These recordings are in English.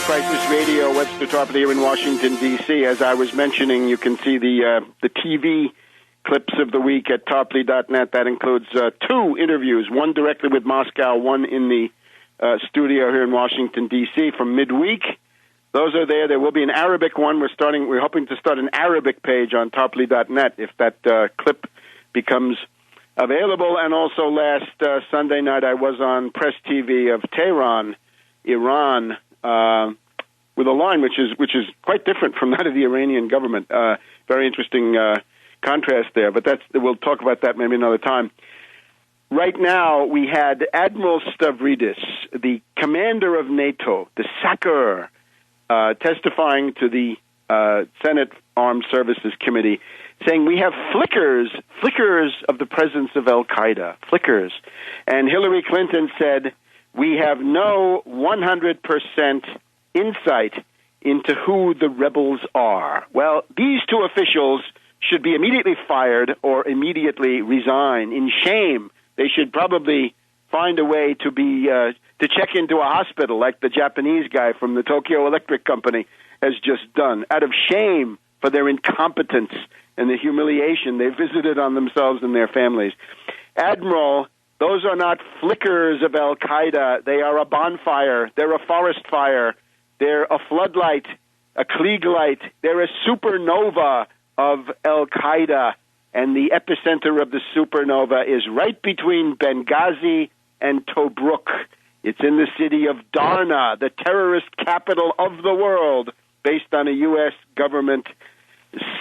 Crisis Radio, Webster, Tarpley here in Washington, D.C. As I was mentioning, you can see the TV clips of the week at tarpley.net. That includes two interviews, one directly with Moscow, one in the studio here in Washington, D.C. from midweek. Those are there. There will be an Arabic one. We're hoping to start an Arabic page on tarpley.net if that clip becomes available. And also last Sunday night I was on Press TV of Tehran, Iran, with a line which is quite different from that of the Iranian government. Very interesting contrast there, but we'll talk about that maybe another time. Right now, we had Admiral Stavridis, the commander of NATO, the SACEUR, testifying to the Senate Armed Services Committee, saying we have flickers of the presence of Al-Qaeda, flickers. And Hillary Clinton said, we have no 100% insight into who the rebels are. Well, these two officials should be immediately fired or immediately resign. In shame, they should probably find a way to check into a hospital like the Japanese guy from the Tokyo Electric Company has just done, out of shame for their incompetence and the humiliation they visited on themselves and their families. Admiral, those are not flickers of Al-Qaeda. They are a bonfire. They're a forest fire. They're a floodlight, a Klieg light. They're a supernova of Al-Qaeda. And the epicenter of the supernova is right between Benghazi and Tobruk. It's in the city of Darna, the terrorist capital of the world, based on a U.S. government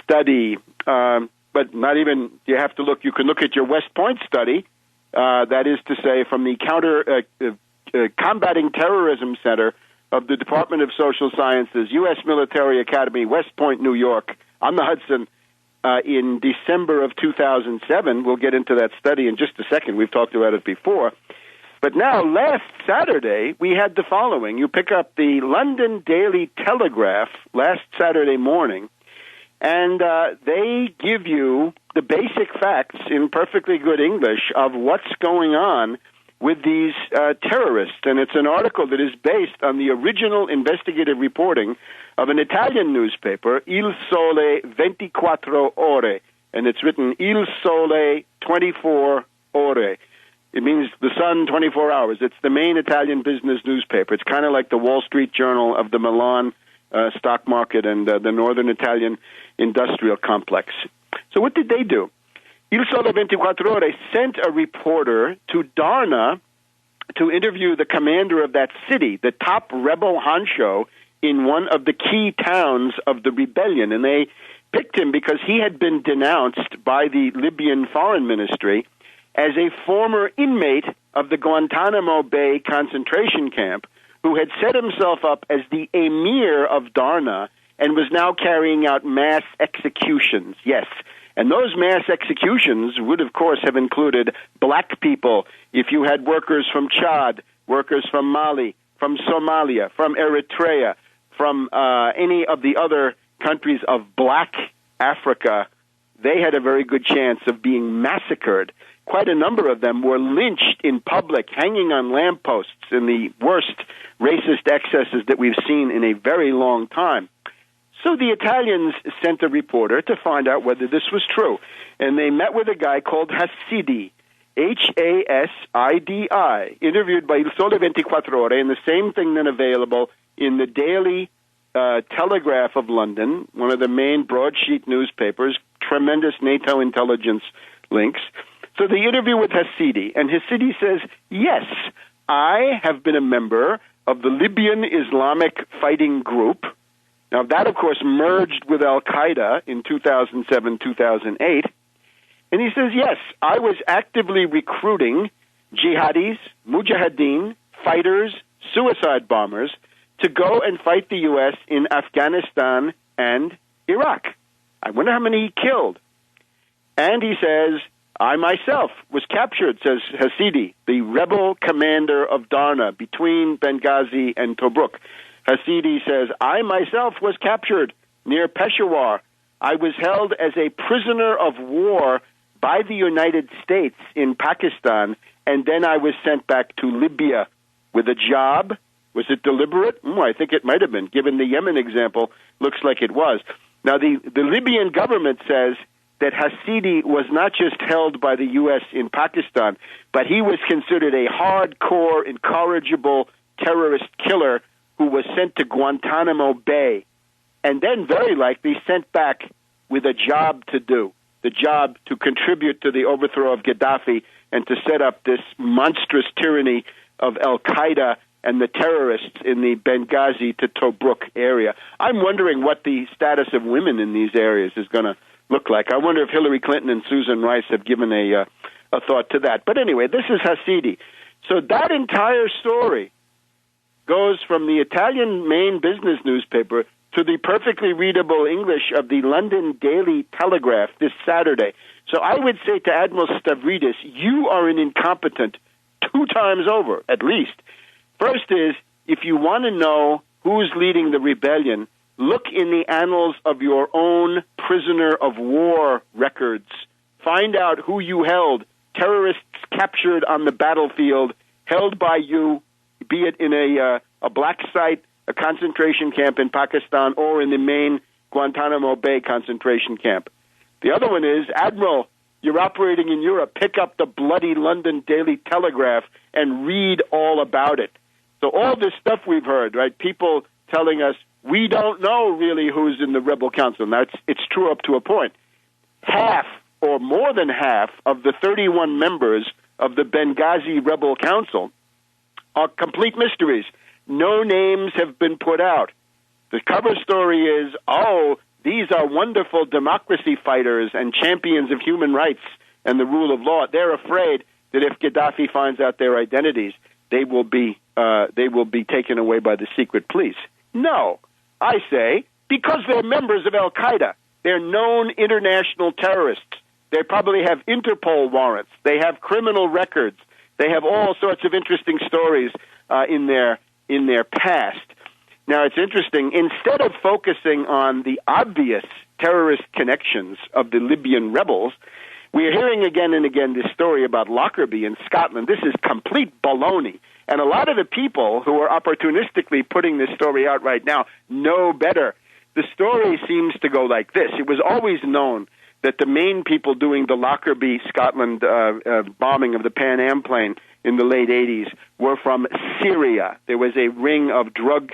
study. But not even, you have to look, you can look at your West Point study, that is to say from the Combating Terrorism Center of the Department of Social Sciences, U.S. Military Academy, West Point, New York, on the Hudson, in December of 2007. We'll get into that study in just a second. We've talked about it before. But now, last Saturday, we had the following. You pick up the London Daily Telegraph last Saturday morning, and they give you the basic facts in perfectly good English of what's going on with these terrorists. And it's an article that is based on the original investigative reporting of an Italian newspaper, Il Sole 24 Ore. And it's written Il Sole 24 Ore. It means the sun 24 hours. It's the main Italian business newspaper. It's kind of like the Wall Street Journal of the Milan stock market and the northern Italian industrial complex. So what did they do? Il Sole 24 Ore sent a reporter to Darna to interview the commander of that city, the top rebel honcho in one of the key towns of the rebellion. And they picked him because he had been denounced by the Libyan foreign ministry as a former inmate of the Guantanamo Bay concentration camp who had set himself up as the emir of Darna and was now carrying out mass executions. Yes. And those mass executions would, of course, have included black people. If you had workers from Chad, workers from Mali, from Somalia, from Eritrea, from any of the other countries of black Africa, they had a very good chance of being massacred. Quite a number of them were lynched in public, hanging on lampposts in the worst racist excesses that we've seen in a very long time. So the Italians sent a reporter to find out whether this was true. And they met with a guy called Hasidi, Hasidi, interviewed by Il Sole 24 Ore, and the same thing then available in the Daily Telegraph of London, one of the main broadsheet newspapers, tremendous NATO intelligence links. So the interview with Hasidi, and Hasidi says, yes, I have been a member of the Libyan Islamic Fighting Group. Now, that, of course, merged with Al-Qaeda in 2007, 2008. And he says, yes, I was actively recruiting jihadis, mujahideen, fighters, suicide bombers to go and fight the U.S. in Afghanistan and Iraq. I wonder how many he killed. And he says, I myself was captured, says Hasidi, the rebel commander of Darna between Benghazi and Tobruk. Hasidi says, I myself was captured near Peshawar. I was held as a prisoner of war by the United States in Pakistan, and then I was sent back to Libya with a job Was it deliberate? I think it might have been. Given the Yemen example, looks like it was. Now, the Libyan government says that Hasidi was not just held by the U.S. in Pakistan, but he was considered a hardcore, incorrigible terrorist killer who was sent to Guantanamo Bay and then very likely sent back with a job to do, the job to contribute to the overthrow of Gaddafi and to set up this monstrous tyranny of al-Qaeda and the terrorists in the Benghazi to Tobruk area. I'm wondering what the status of women in these areas is going to look like. I wonder if Hillary Clinton and Susan Rice have given a thought to that. But anyway, this is Hasidi. So that entire story goes from the Italian main business newspaper to the perfectly readable English of the London Daily Telegraph this Saturday. So I would say to Admiral Stavridis, you are an incompetent 2 times over, at least. First is, if you want to know who's leading the rebellion, look in the annals of your own prisoner of war records. Find out who you held, terrorists captured on the battlefield, held by you, be it in a black site, a concentration camp in Pakistan, or in the main Guantanamo Bay concentration camp. The other one is, Admiral, you're operating in Europe. Pick up the bloody London Daily Telegraph and read all about it. So all this stuff we've heard, right, people telling us, we don't know really who's in the rebel council. Now, it's true up to a point. Half or more than half of the 31 members of the Benghazi rebel council are complete mysteries. No names have been put out. The cover story is, these are wonderful democracy fighters and champions of human rights and the rule of law. They're afraid that if Gaddafi finds out their identities, they will be taken away by the secret police. No, I say, because they're members of al-Qaeda. They're known international terrorists. They probably have Interpol warrants. They have criminal records. They have all sorts of interesting stories in their past. Now, it's interesting. Instead of focusing on the obvious terrorist connections of the Libyan rebels, we are hearing again and again this story about Lockerbie in Scotland. This is complete baloney. And a lot of the people who are opportunistically putting this story out right now know better. The story seems to go like this. It was always known that the main people doing the Lockerbie, Scotland bombing of the Pan Am plane in the late 80s were from Syria. There was a ring of drug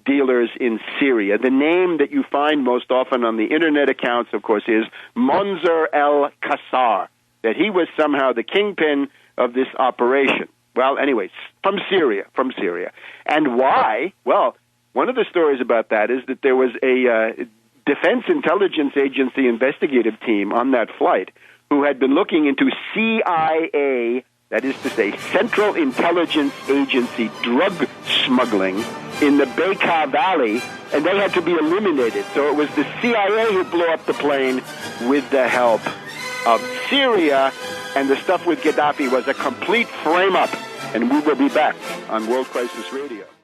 dealers in Syria. The name that you find most often on the Internet accounts, of course, is Monzer el-Qassar, that he was somehow the kingpin of this operation. Well, anyways, from Syria. And why? Well, one of the stories about that is that there was a Defense Intelligence Agency investigative team on that flight who had been looking into CIA, that is to say, Central Intelligence Agency drug smuggling in the Bekaa Valley, and they had to be eliminated. So it was the CIA who blew up the plane with the help of Syria, and the stuff with Gaddafi was a complete frame-up. And we will be back on World Crisis Radio.